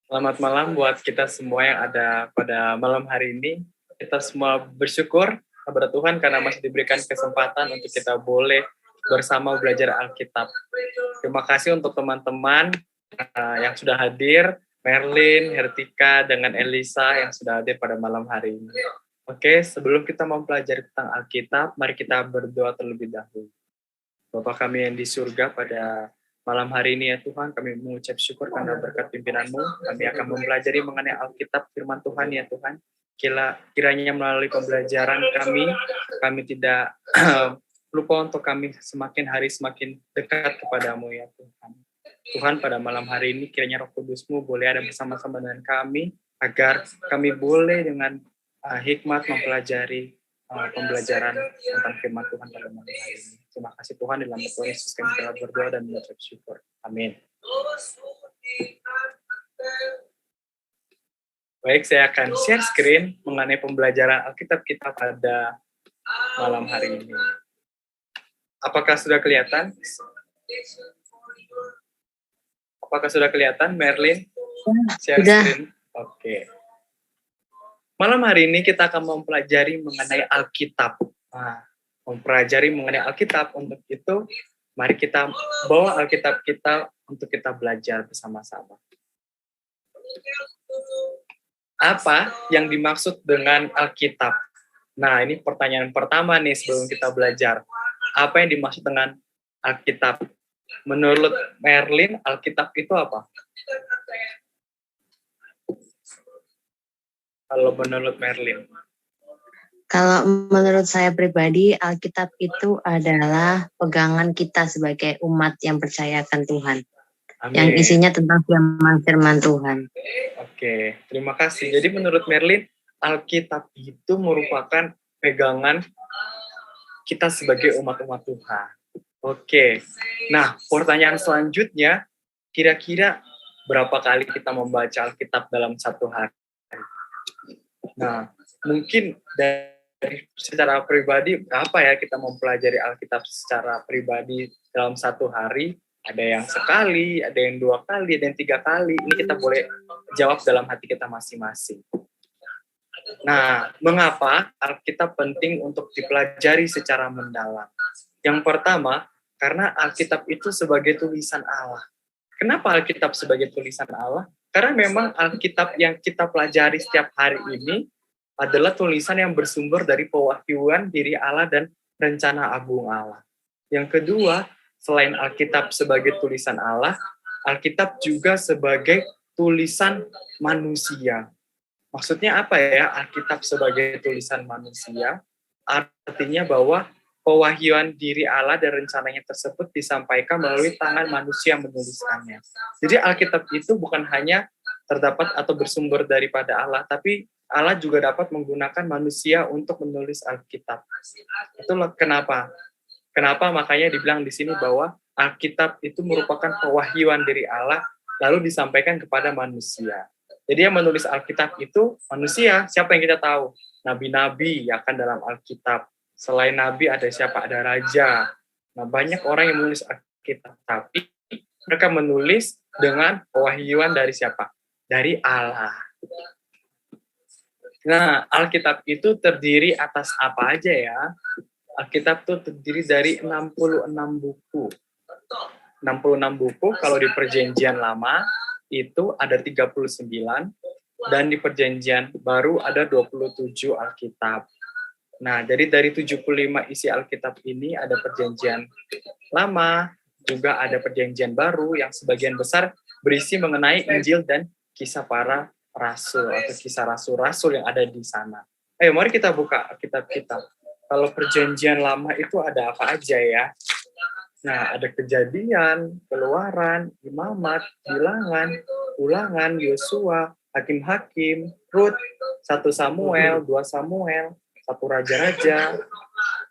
Selamat malam buat kita semua yang ada pada malam hari ini. Kita semua bersyukur kepada Tuhan karena masih diberikan kesempatan untuk kita boleh bersama belajar Alkitab. Terima kasih untuk teman-teman yang sudah hadir, Merlin, Hertika, dengan Elisa yang sudah hadir pada malam hari ini. Oke, sebelum kita mempelajari tentang Alkitab, mari kita berdoa terlebih dahulu. Bapa kami yang di surga, pada malam hari ini ya Tuhan, kami mengucap syukur karena berkat pimpinan-Mu. Kami akan mempelajari mengenai Alkitab firman Tuhan ya Tuhan. Kiranya melalui pembelajaran kami tidak lupa untuk kami semakin hari semakin dekat kepadamu ya Tuhan. Tuhan, pada malam hari ini kiranya Roh Kudus-Mu boleh ada bersama-sama dengan kami, agar kami boleh dengan hikmat mempelajari pembelajaran tentang firman Tuhan pada malam hari ini. Terima kasih Tuhan, dalam nama Tuhan Yesus kami telah berdoa dan mengucap syukur. Amin. Baik, saya akan share screen mengenai pembelajaran Alkitab kita pada malam hari ini. Apakah sudah kelihatan? Apakah sudah kelihatan, Merlin? Share screen. Oke. Malam hari ini kita akan mempelajari mengenai Alkitab. Mempelajari mengenai Alkitab, untuk itu mari kita bawa Alkitab kita untuk kita belajar bersama-sama. Apa yang dimaksud dengan Alkitab? Nah, ini pertanyaan pertama nih sebelum kita belajar. Apa yang dimaksud dengan Alkitab? Menurut Merlin, Alkitab itu apa? Kalau menurut Merlin? Kalau menurut saya pribadi, Alkitab itu adalah pegangan kita sebagai umat yang percayakan Tuhan. Amin. Yang isinya tentang firman Tuhan. Oke, terima kasih. Jadi menurut Merlin, Alkitab itu merupakan pegangan kita sebagai umat-umat Tuhan. Oke, nah pertanyaan selanjutnya, kira-kira berapa kali kita membaca Alkitab dalam satu hari? Nah, mungkin dari secara pribadi, berapa ya kita mempelajari Alkitab secara pribadi dalam satu hari? Ada yang sekali, ada yang 2 kali, ada yang 3 kali. Ini kita boleh jawab dalam hati kita masing-masing. Nah, mengapa Alkitab penting untuk dipelajari secara mendalam? Yang pertama, karena Alkitab itu sebagai tulisan Allah. Kenapa Alkitab sebagai tulisan Allah? Karena memang Alkitab yang kita pelajari setiap hari ini adalah tulisan yang bersumber dari pewahyuan diri Allah dan rencana agung Allah. Yang kedua, selain Alkitab sebagai tulisan Allah, Alkitab juga sebagai tulisan manusia. Maksudnya apa ya Alkitab sebagai tulisan manusia? Artinya bahwa pewahyuan diri Allah dan rencananya tersebut disampaikan melalui tangan manusia yang menuliskannya. Jadi Alkitab itu bukan hanya terdapat atau bersumber daripada Allah, tapi Allah juga dapat menggunakan manusia untuk menulis Alkitab. Itulah kenapa makanya dibilang di sini bahwa Alkitab itu merupakan pewahyuan dari Allah lalu disampaikan kepada manusia. Jadi yang menulis Alkitab itu manusia. Siapa yang kita tahu? Nabi-nabi ya kan dalam Alkitab. Selain nabi ada siapa? Ada raja. Nah, banyak orang yang menulis Alkitab, tapi mereka menulis dengan pewahyuan dari siapa? Dari Allah. Nah, Alkitab itu terdiri atas apa aja ya? Alkitab itu terdiri dari 66 buku. 66 buku, kalau di Perjanjian Lama itu ada 39, dan di Perjanjian Baru ada 27 Alkitab. Nah, jadi dari 75 isi Alkitab ini ada Perjanjian Lama, juga ada Perjanjian Baru yang sebagian besar berisi mengenai Injil dan kisah para rasul atau kisah rasul-rasul yang ada di sana. Ayo, mari kita buka Alkitab kita. Kalau Perjanjian Lama itu ada apa aja ya? Nah, ada Kejadian, Keluaran, Imamat, Bilangan, Ulangan, Yosua, Hakim-Hakim, Rut, 1 Samuel, 2 Samuel, 1 Raja-Raja,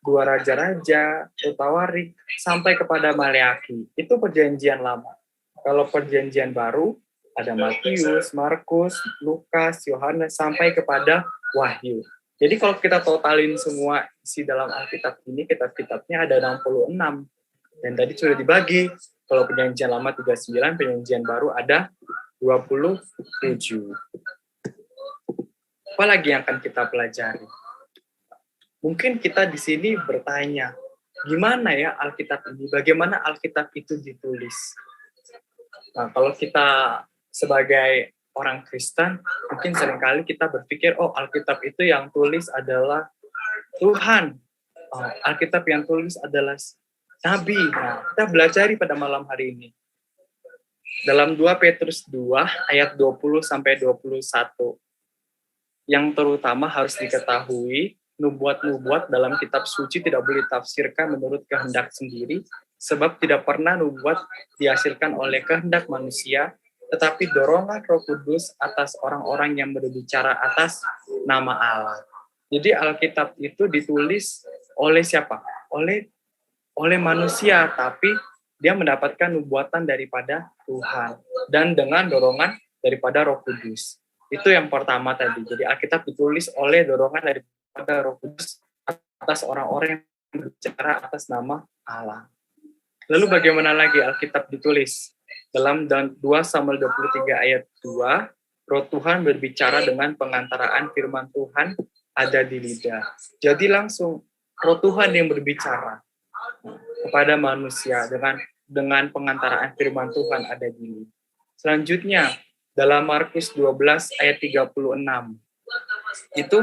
2 Raja-Raja, Tawarik, sampai kepada Maleaki. Itu Perjanjian Lama. Kalau Perjanjian Baru, ada Matius, Markus, Lukas, Yohanes, sampai kepada Wahyu. Jadi kalau kita totalin semua isi dalam Alkitab ini, kitab-kitabnya ada 66. Dan tadi sudah dibagi, kalau Perjanjian Lama 39, Perjanjian Baru ada 27. Apalagi yang akan kita pelajari? Mungkin kita di sini bertanya, gimana ya Alkitab ini? Bagaimana Alkitab itu ditulis? Nah, kalau kita sebagai orang Kristen, mungkin seringkali kita berpikir, oh Alkitab itu yang tulis adalah Tuhan. Oh, Alkitab yang tulis adalah Nabi. Nah, kita belajar pada malam hari ini. Dalam 2 Petrus 2 ayat 20 sampai 21. Yang terutama harus diketahui, nubuat-nubuat dalam kitab suci tidak boleh ditafsirkan menurut kehendak sendiri, sebab tidak pernah nubuat dihasilkan oleh kehendak manusia, tetapi dorongan Roh Kudus atas orang-orang yang berbicara atas nama Allah. Jadi Alkitab itu ditulis oleh siapa? Oleh manusia, tapi dia mendapatkan nubuatan daripada Tuhan dan dengan dorongan daripada Roh Kudus. Itu yang pertama tadi. Jadi Alkitab ditulis oleh dorongan daripada Roh Kudus atas orang-orang yang berbicara atas nama Allah. Lalu bagaimana lagi Alkitab ditulis? Dalam 2 Samuel 23 ayat 2, Roh Tuhan berbicara dengan pengantaraan firman Tuhan ada di lidah. Jadi langsung Roh Tuhan yang berbicara kepada manusia dengan pengantaraan firman Tuhan ada di lidah. Selanjutnya, dalam Markus 12 ayat 36, itu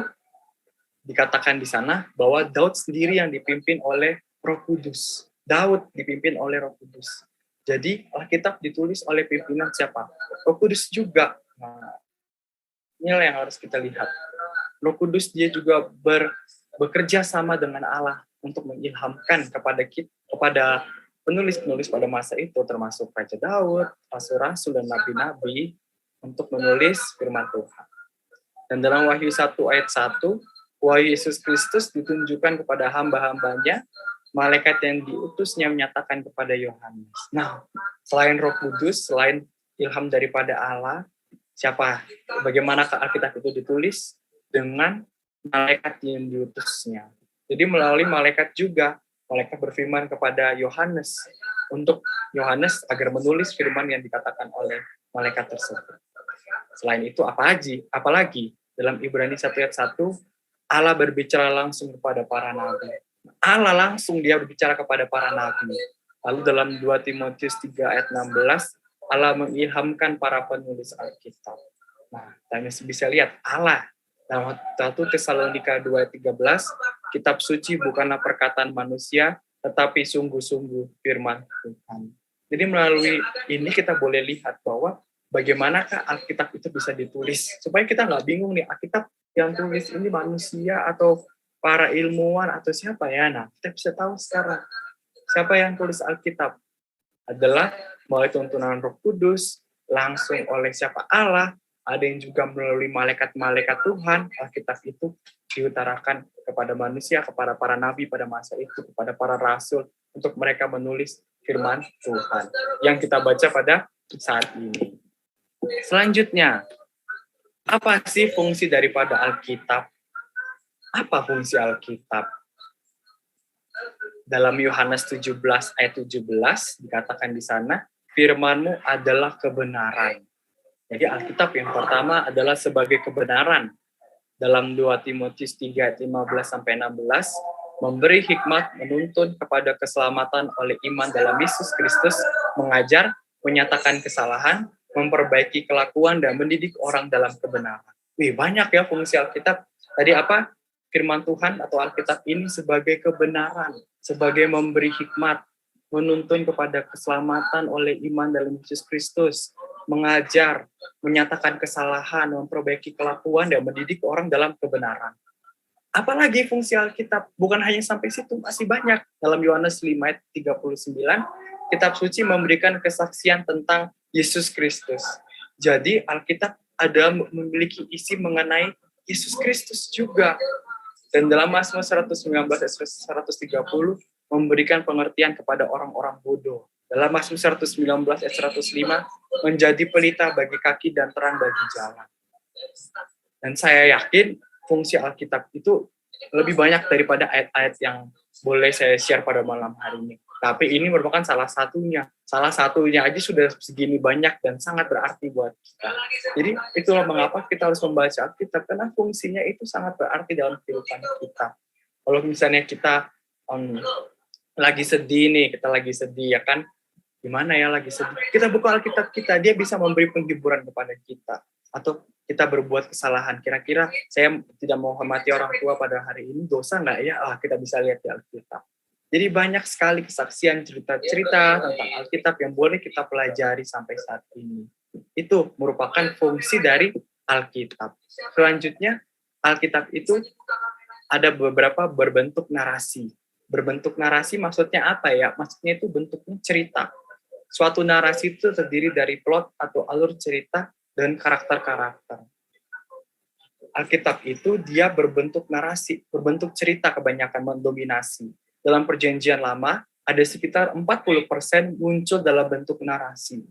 dikatakan di sana bahwa Daud sendiri yang dipimpin oleh Roh Kudus. Daud dipimpin oleh Roh Kudus. Jadi Alkitab ditulis oleh pimpinan siapa? Roh Kudus juga. Nah, inilah yang harus kita lihat. Roh Kudus dia juga bekerja sama dengan Allah untuk mengilhamkan kepada penulis-penulis pada masa itu, termasuk Raja Daud, rasul-rasul dan nabi-nabi untuk menulis firman Tuhan. Dan dalam Wahyu 1 ayat 1, Wahyu Yesus Kristus ditunjukkan kepada hamba-hambanya, malaikat yang diutusnya menyatakan kepada Yohanes. Nah, selain Roh Kudus, selain ilham daripada Allah, siapa? Bagaimanakah Alkitab itu ditulis? Dengan malaikat yang diutusnya. Jadi melalui malaikat juga, malaikat berfirman kepada Yohanes untuk Yohanes agar menulis firman yang dikatakan oleh malaikat tersebut. Selain itu apalagi dalam Ibrani 1 ayat 1, Allah berbicara langsung kepada para nabi. Allah langsung dia berbicara kepada para nabi. Lalu dalam 2 Timotius 3 ayat 16, Allah mengilhamkan para penulis Alkitab. Nah, kita bisa lihat Allah. Dalam 1 Tesalonika 2 ayat 13, kitab suci bukanlah perkataan manusia, tetapi sungguh-sungguh firman Tuhan. Jadi melalui ini kita boleh lihat bahwa bagaimanakah Alkitab itu bisa ditulis. Supaya kita nggak bingung nih, Alkitab yang tulis ini manusia atau para ilmuwan atau siapa ya. Nah, kita bisa tahu sekarang siapa yang tulis Alkitab. Adalah melalui tuntunan Roh Kudus, langsung oleh siapa? Allah. Ada yang juga melalui malaikat-malaikat Tuhan. Alkitab itu diutarakan kepada manusia, kepada para nabi pada masa itu, kepada para rasul, untuk mereka menulis firman Tuhan yang kita baca pada saat ini. Selanjutnya, apa sih fungsi daripada Alkitab? Apa fungsi Alkitab? Dalam Yohanes 17 ayat 17 dikatakan di sana, firman-Mu adalah kebenaran. Jadi Alkitab yang pertama adalah sebagai kebenaran. Dalam 2 Timotius 3 ayat 15 sampai 16, memberi hikmat menuntun kepada keselamatan oleh iman dalam Yesus Kristus, mengajar, menyatakan kesalahan, memperbaiki kelakuan dan mendidik orang dalam kebenaran. Wih, banyak ya fungsi Alkitab. Tadi apa? Firman Tuhan atau Alkitab ini sebagai kebenaran, sebagai memberi hikmat, menuntun kepada keselamatan oleh iman dalam Yesus Kristus, mengajar, menyatakan kesalahan, memperbaiki kelakuan dan mendidik orang dalam kebenaran. Apalagi fungsi Alkitab? Bukan hanya sampai situ, masih banyak. Dalam Yohanes 5 ayat 39, kitab suci memberikan kesaksian tentang Yesus Kristus. Jadi Alkitab ada memiliki isi mengenai Yesus Kristus juga. Dan dalam Mazmur 119 ayat 130 memberikan pengertian kepada orang-orang bodoh. Dalam Mazmur 119 ayat 105 menjadi pelita bagi kaki dan terang bagi jalan. Dan saya yakin fungsi Alkitab itu lebih banyak daripada ayat-ayat yang boleh saya share pada malam hari ini. Tapi ini merupakan salah satunya. Salah satunya aja sudah segini banyak dan sangat berarti buat kita. Jadi itulah mengapa kita harus membaca Alkitab, karena fungsinya itu sangat berarti dalam kehidupan kita. Kalau misalnya kita lagi sedih nih, kita lagi sedih ya kan, gimana ya lagi sedih, kita buka Alkitab kita, dia bisa memberi penghiburan kepada kita. Atau kita berbuat kesalahan, kira-kira saya tidak mau menghormati orang tua pada hari ini, dosa nggak ya? Kita bisa lihat di Alkitab. Jadi banyak sekali kesaksian, cerita-cerita tentang Alkitab yang boleh kita pelajari sampai saat ini. Itu merupakan fungsi dari Alkitab. Selanjutnya, Alkitab itu ada beberapa berbentuk narasi. Berbentuk narasi maksudnya apa ya? Maksudnya itu bentuknya cerita. Suatu narasi itu terdiri dari plot atau alur cerita dan karakter-karakter. Alkitab itu dia berbentuk narasi, berbentuk cerita kebanyakan mendominasi. Dalam perjanjian lama, ada sekitar 40% muncul dalam bentuk narasi.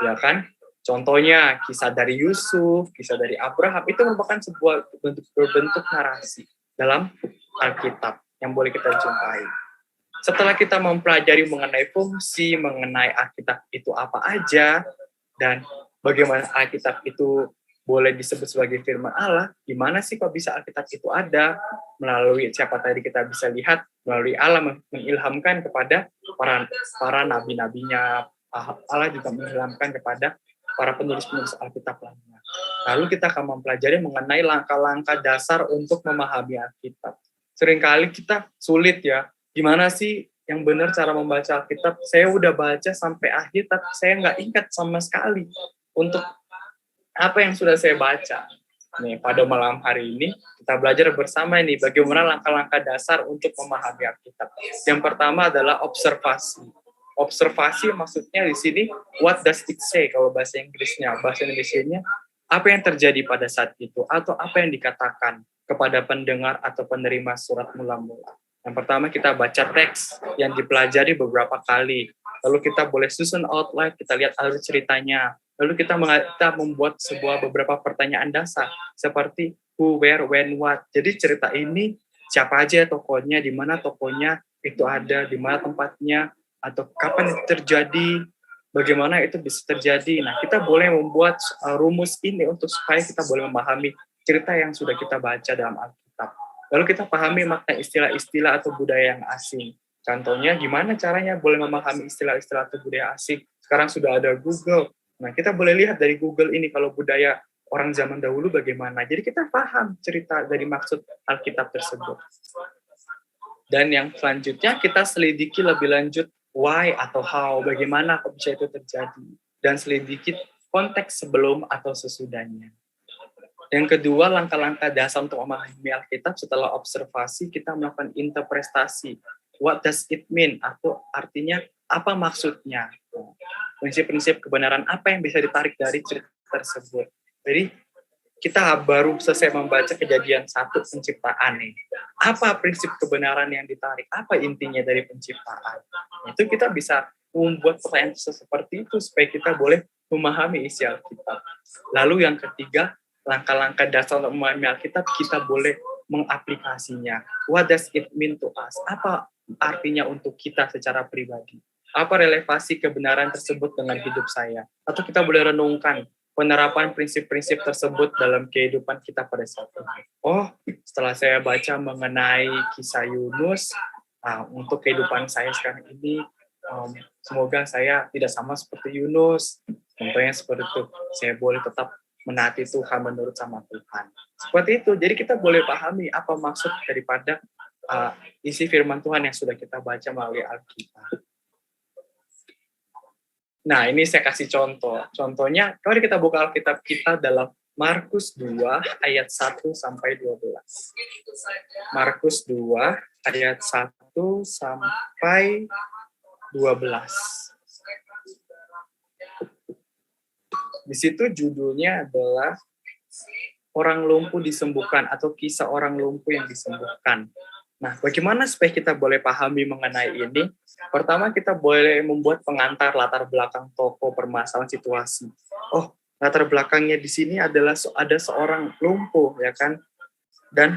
Ya kan? Contohnya, kisah dari Yusuf, kisah dari Abraham, itu merupakan sebuah berbentuk narasi dalam Alkitab yang boleh kita jumpai. Setelah kita mempelajari mengenai fungsi, mengenai Alkitab itu apa aja, dan bagaimana Alkitab itu boleh disebut sebagai firman Allah, gimana sih kok bisa Alkitab itu ada? Melalui siapa tadi kita bisa lihat, melalui Allah mengilhamkan kepada para nabi-nabinya, Allah juga mengilhamkan kepada para penulis-penulis Alkitab lainnya. Lalu kita akan mempelajari mengenai langkah-langkah dasar untuk memahami Alkitab. Seringkali kita sulit ya, gimana sih yang benar cara membaca Alkitab? Saya udah baca sampai akhir, tapi saya nggak ingat sama sekali untuk apa yang sudah saya baca. Nih, pada malam hari ini kita belajar bersama nih bagaimana langkah-langkah dasar untuk memahami Alkitab. Yang pertama adalah observasi. Observasi maksudnya di sini what does it say kalau bahasa Inggrisnya. Bahasa Indonesianya apa yang terjadi pada saat itu atau apa yang dikatakan kepada pendengar atau penerima surat mula-mula. Yang pertama kita baca teks yang dipelajari beberapa kali. Lalu kita boleh susun outline, kita lihat alur ceritanya. Lalu kita membuat beberapa pertanyaan dasar seperti who, where, when, what. Jadi cerita ini siapa aja tokohnya, di mana tokohnya itu ada, di mana tempatnya, atau kapan itu terjadi, bagaimana itu bisa terjadi. Nah, kita boleh membuat rumus ini untuk supaya kita boleh memahami cerita yang sudah kita baca dalam Alkitab. Lalu kita pahami makna istilah-istilah atau budaya yang asing. Contohnya gimana caranya boleh memahami istilah-istilah atau budaya asing. Sekarang sudah ada Google. Nah, kita boleh lihat dari Google ini kalau budaya orang zaman dahulu bagaimana. Jadi kita paham cerita dari maksud Alkitab tersebut. Dan yang selanjutnya kita selidiki lebih lanjut why atau how, bagaimana kok bisa itu terjadi. Dan selidiki konteks sebelum atau sesudahnya. Yang kedua, langkah-langkah dasar untuk memahami Alkitab setelah observasi, kita melakukan interpretasi. What does it mean? Atau artinya apa maksudnya? Prinsip-prinsip kebenaran apa yang bisa ditarik dari cerita tersebut. Jadi kita baru selesai membaca Kejadian 1 penciptaan nih. Apa prinsip kebenaran yang ditarik? Apa intinya dari penciptaan? Itu kita bisa membuat pertanyaan seperti itu supaya kita boleh memahami isi Alkitab. Lalu yang ketiga, langkah-langkah dasar untuk memahami Alkitab, kita boleh mengaplikasinya. What does it mean to us? Apa artinya untuk kita secara pribadi? Apa relevansi kebenaran tersebut dengan hidup saya? Atau kita boleh renungkan penerapan prinsip-prinsip tersebut dalam kehidupan kita pada saat ini. Oh, setelah saya baca mengenai kisah Yunus, untuk kehidupan saya sekarang ini, semoga saya tidak sama seperti Yunus. Contohnya seperti itu, saya boleh tetap menaati Tuhan menurut sama Tuhan. Seperti itu, jadi kita boleh pahami apa maksud daripada isi firman Tuhan yang sudah kita baca melalui Alkitab. Nah, ini saya kasih contoh. Contohnya, kalau kita buka Alkitab kita dalam Markus 2 ayat 1 sampai 12. Markus 2 ayat 1 sampai 12. Di situ judulnya adalah orang lumpuh disembuhkan atau kisah orang lumpuh yang disembuhkan. Nah, bagaimana supaya kita boleh pahami mengenai ini? Pertama, kita boleh membuat pengantar latar belakang tokoh, permasalahan, situasi. Oh, latar belakangnya di sini adalah ada seorang lumpuh, ya kan? Dan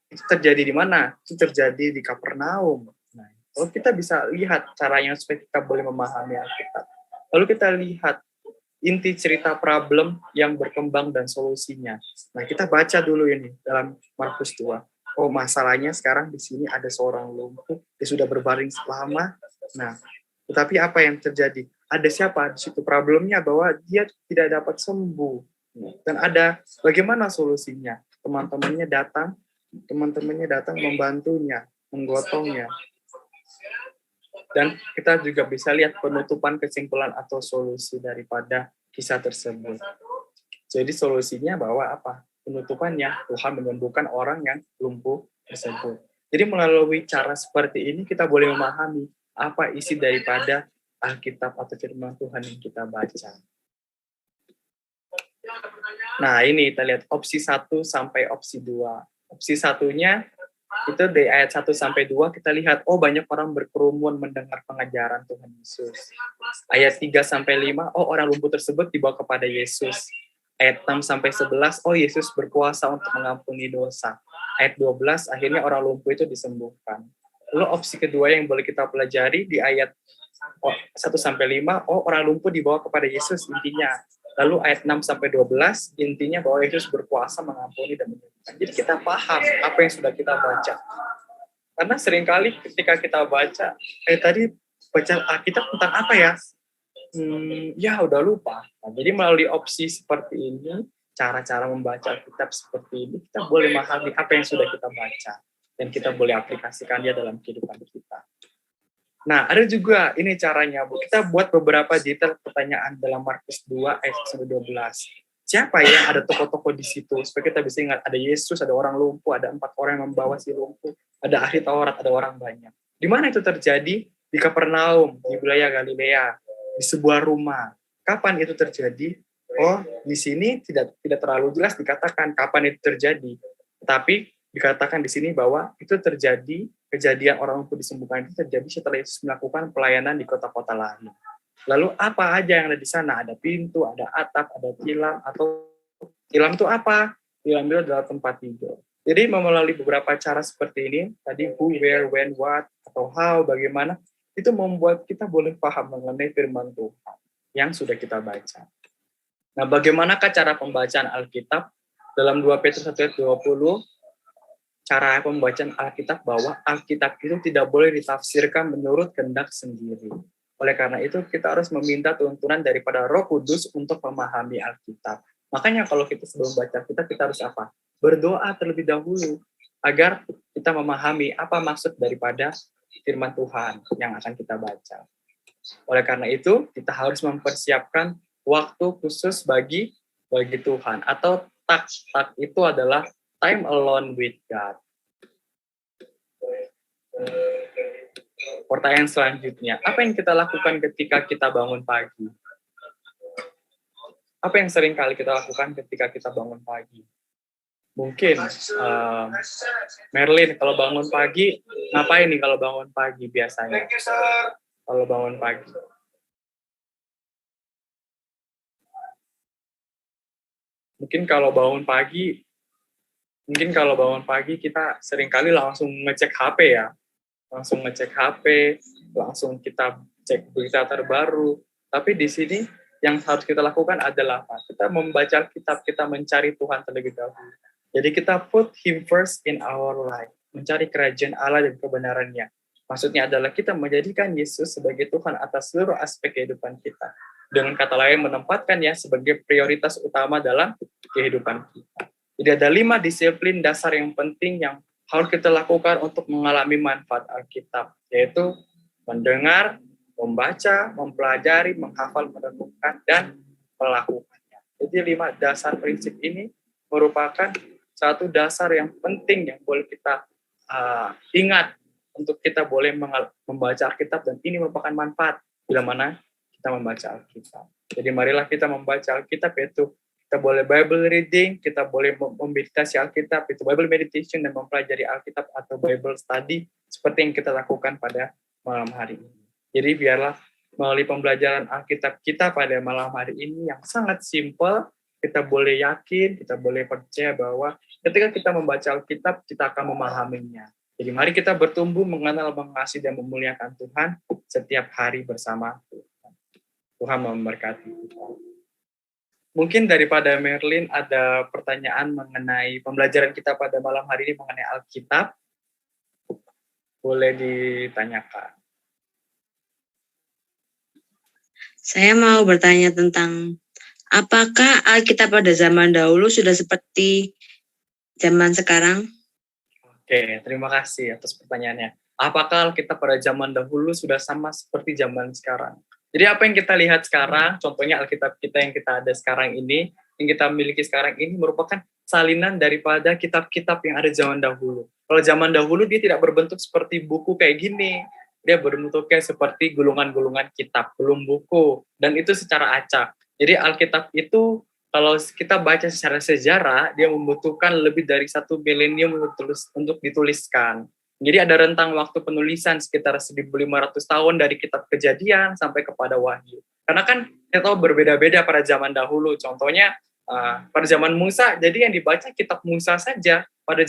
itu terjadi di mana? Itu terjadi di Kapernaum. Nah, Lalu kita bisa lihat caranya supaya kita boleh memahami Alkitab. Lalu kita lihat inti cerita problem yang berkembang dan solusinya. Nah, kita baca dulu ini dalam Markus 2. Oh, masalahnya sekarang di sini ada seorang lumpuh, dia sudah berbaring lama. Nah, tetapi apa yang terjadi? Ada siapa di situ? Problemnya bahwa dia tidak dapat sembuh. Dan ada bagaimana solusinya? Teman-temannya datang membantunya, menggotongnya. Dan kita juga bisa lihat penutupan, kesimpulan atau solusi daripada kisah tersebut. Jadi solusinya bahwa apa? Penutupannya Tuhan menyembuhkan orang yang lumpuh tersebut. Jadi melalui cara seperti ini kita boleh memahami apa isi daripada Alkitab atau firman Tuhan yang kita baca. Nah, ini kita lihat opsi 1 sampai opsi 2. Opsi satunya itu di ayat 1 sampai 2 kita lihat, oh banyak orang berkerumun mendengar pengajaran Tuhan Yesus. Ayat 3 sampai 5, oh orang lumpuh tersebut dibawa kepada Yesus. Ayat 6 sampai 11, oh Yesus berkuasa untuk mengampuni dosa. Ayat 12, akhirnya orang lumpuh itu disembuhkan. Lalu opsi kedua yang boleh kita pelajari di ayat 1 sampai 5, oh orang lumpuh dibawa kepada Yesus intinya. Lalu ayat 6 sampai 12 intinya bahwa Yesus berkuasa mengampuni dan menyembuhkan. Jadi kita paham apa yang sudah kita baca. Karena seringkali ketika kita baca, tadi baca Alkitab tentang apa ya? Ya udah lupa. Nah, jadi melalui opsi seperti ini, cara-cara membaca Alkitab seperti ini, kita boleh memahami apa yang sudah kita baca. Dan kita boleh aplikasikan dia dalam kehidupan kita. Nah, ada juga ini caranya, Bu. Kita buat beberapa detail pertanyaan dalam Markus 2 ayat 12. Siapa yang ada tokoh-tokoh di situ? Supaya kita bisa ingat, ada Yesus, ada orang lumpuh, ada 4 orang yang membawa si lumpuh, ada ahli Taurat, ada orang banyak. Di mana itu terjadi? Di Kapernaum, di wilayah Galilea, di sebuah rumah. Kapan itu terjadi? Oh, di sini tidak terlalu jelas dikatakan kapan itu terjadi. Tetapi dikatakan di sini bahwa itu terjadi, kejadian orang lumpuh disembuhkan itu terjadi setelah Yesus melakukan pelayanan di kota-kota lain. Lalu apa aja yang ada di sana? Ada pintu, ada atap, ada tilam, atau tilam itu apa? Tilam itu adalah tempat tidur. Jadi melalui beberapa cara seperti ini, tadi who, where, when, what, atau how, bagaimana, itu membuat kita boleh paham mengenai firman Tuhan yang sudah kita baca. Nah, bagaimanakah cara pembacaan Alkitab? Dalam 2 Petrus 1 ayat 20, cara pembacaan Alkitab bahwa Alkitab itu tidak boleh ditafsirkan menurut kehendak sendiri. Oleh karena itu, kita harus meminta tuntunan daripada Roh Kudus untuk memahami Alkitab. Makanya kalau kita sebelum baca Alkitab, kita harus apa? Berdoa terlebih dahulu, agar kita memahami apa maksud daripada firman Tuhan yang akan kita baca. Oleh karena itu, kita harus mempersiapkan waktu khusus bagi Tuhan. Atau tak itu adalah time alone with God. Pertanyaan selanjutnya, apa yang kita lakukan ketika kita bangun pagi? Apa yang sering kali kita lakukan ketika kita bangun pagi? Mungkin, Merlin, kalau bangun pagi, ngapain nih kalau bangun pagi biasanya? Kalau bangun pagi. Mungkin kalau bangun pagi kita seringkali langsung ngecek HP ya. Langsung ngecek HP, langsung kita cek berita terbaru. Tapi di sini yang harus kita lakukan adalah apa? Kita membaca kitab, kita mencari Tuhan terlebih dahulu. Jadi kita put Him first in our life. Mencari kerajaan Allah dan kebenarannya. Maksudnya adalah kita menjadikan Yesus sebagai Tuhan atas seluruh aspek kehidupan kita. Dengan kata lain, menempatkannya sebagai prioritas utama dalam kehidupan kita. Jadi ada 5 disiplin dasar yang penting yang harus kita lakukan untuk mengalami manfaat Alkitab, yaitu mendengar, membaca, mempelajari, menghafal, merenungkan, dan melakukannya. Jadi 5 dasar prinsip ini merupakan satu dasar yang penting yang boleh kita ingat untuk kita boleh membaca Alkitab, dan ini merupakan manfaat bila mana kita membaca Alkitab. Jadi marilah kita membaca Alkitab, yaitu kita boleh Bible reading, kita boleh memeditasi Alkitab, itu Bible meditation, dan mempelajari Alkitab atau Bible study seperti yang kita lakukan pada malam hari ini. Jadi biarlah melalui pembelajaran Alkitab kita pada malam hari ini yang sangat simpel, kita boleh yakin, kita boleh percaya bahwa ketika kita membaca Alkitab, kita akan memahaminya. Jadi mari kita bertumbuh mengenal, mengasihi, dan memuliakan Tuhan setiap hari bersama Tuhan. Tuhan memberkati kita. Mungkin daripada Merlin ada pertanyaan mengenai pembelajaran kita pada malam hari ini mengenai Alkitab. Boleh ditanyakan. Saya mau bertanya tentang apakah Alkitab pada zaman dahulu sudah seperti zaman sekarang? Oke, terima kasih atas pertanyaannya. Apakah Alkitab pada zaman dahulu sudah sama seperti zaman sekarang? Jadi apa yang kita lihat sekarang, contohnya Alkitab kita yang kita ada sekarang ini, yang kita miliki sekarang ini merupakan salinan daripada kitab-kitab yang ada zaman dahulu. Kalau zaman dahulu dia tidak berbentuk seperti buku kayak gini, dia berbentuknya seperti gulungan-gulungan kitab, belum buku, dan itu secara acak. Jadi Alkitab itu kalau kita baca secara sejarah, dia membutuhkan lebih dari 1 milenium untuk dituliskan. Jadi ada rentang waktu penulisan sekitar 1.500 tahun dari kitab Kejadian sampai kepada Wahyu. Karena kan kita tahu berbeda-beda pada zaman dahulu. Contohnya pada zaman Musa, jadi yang dibaca kitab Musa saja. Pada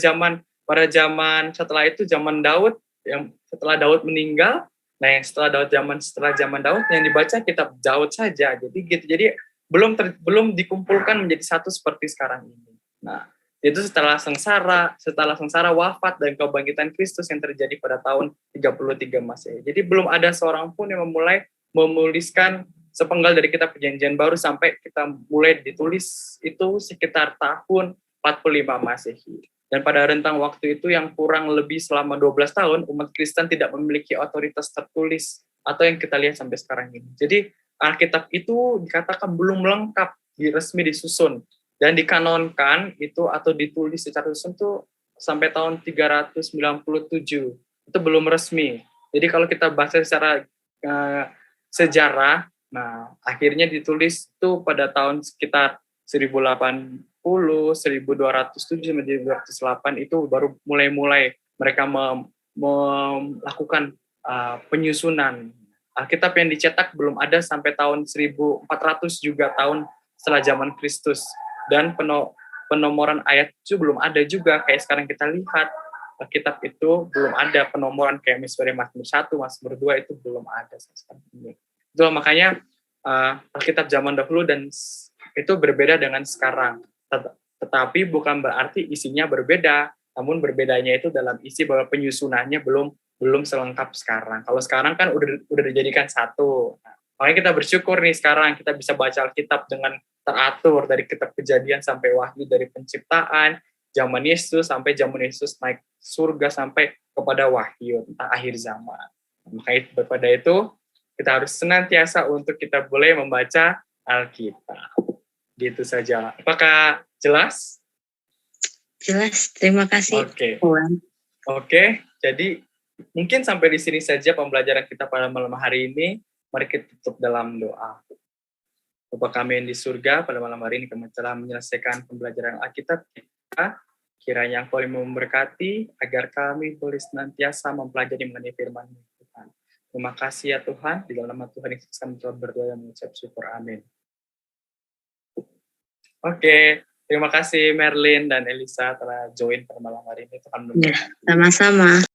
zaman setelah itu zaman Daud, yang setelah Daud meninggal, nah yang setelah zaman Daud yang dibaca kitab Daud saja. Jadi gitu. Jadi belum dikumpulkan menjadi satu seperti sekarang ini. Nah, itu setelah sengsara wafat dan kebangkitan Kristus yang terjadi pada tahun 33 Masehi. Jadi belum ada seorang pun yang menuliskan sepenggal dari kitab Perjanjian Baru sampai kita mulai ditulis itu sekitar tahun 45 Masehi. Dan pada rentang waktu itu yang kurang lebih selama 12 tahun, umat Kristen tidak memiliki otoritas tertulis atau yang kita lihat sampai sekarang ini. Jadi Alkitab itu dikatakan belum lengkap, resmi disusun. Dan dikanonkan itu atau ditulis secara susun itu sampai tahun 397. Itu belum resmi. Jadi kalau kita baca secara sejarah, nah akhirnya ditulis itu pada tahun sekitar 1080, 1207 menjadi 208 itu baru mulai mereka melakukan penyusunan. Alkitab yang dicetak belum ada sampai tahun 1400 juga tahun setelah zaman Kristus. Dan penomoran ayat itu belum ada juga kayak sekarang kita lihat Alkitab itu belum ada penomoran kayak misalnya Mazmur 1, Mazmur 2 itu belum ada sekarang ini. Itulah makanya Alkitab zaman dahulu dan itu berbeda dengan sekarang. Tetapi bukan berarti isinya berbeda, namun berbedanya itu dalam isi bahwa penyusunannya belum selengkap sekarang. Kalau sekarang kan udah dijadikan satu. Makanya kita bersyukur nih sekarang kita bisa baca Alkitab dengan teratur dari kitab Kejadian sampai Wahyu, dari penciptaan, zaman Yesus sampai zaman Yesus naik surga sampai kepada Wahyu tentang akhir zaman. Makanya daripada itu kita harus senantiasa untuk kita boleh membaca Alkitab. Gitu saja. Apakah jelas? Jelas, terima kasih. Oke, jadi mungkin sampai di sini saja pembelajaran kita pada malam hari ini. Mari kita tutup dalam doa. Bapa kami yang di surga, pada malam hari ini kami telah menyelesaikan pembelajaran Alkitab kita. Kiranya Engkau memberkati agar kami boleh senantiasa mempelajari mengenai firman Tuhan. Terima kasih ya Tuhan, di dalam nama Tuhan Yesus kami telah berdoa dan mengucap syukur. Amin. Oke, terima kasih Merlin dan Elisa telah join pada malam hari ini. Tuhan memberkati. Sama-sama.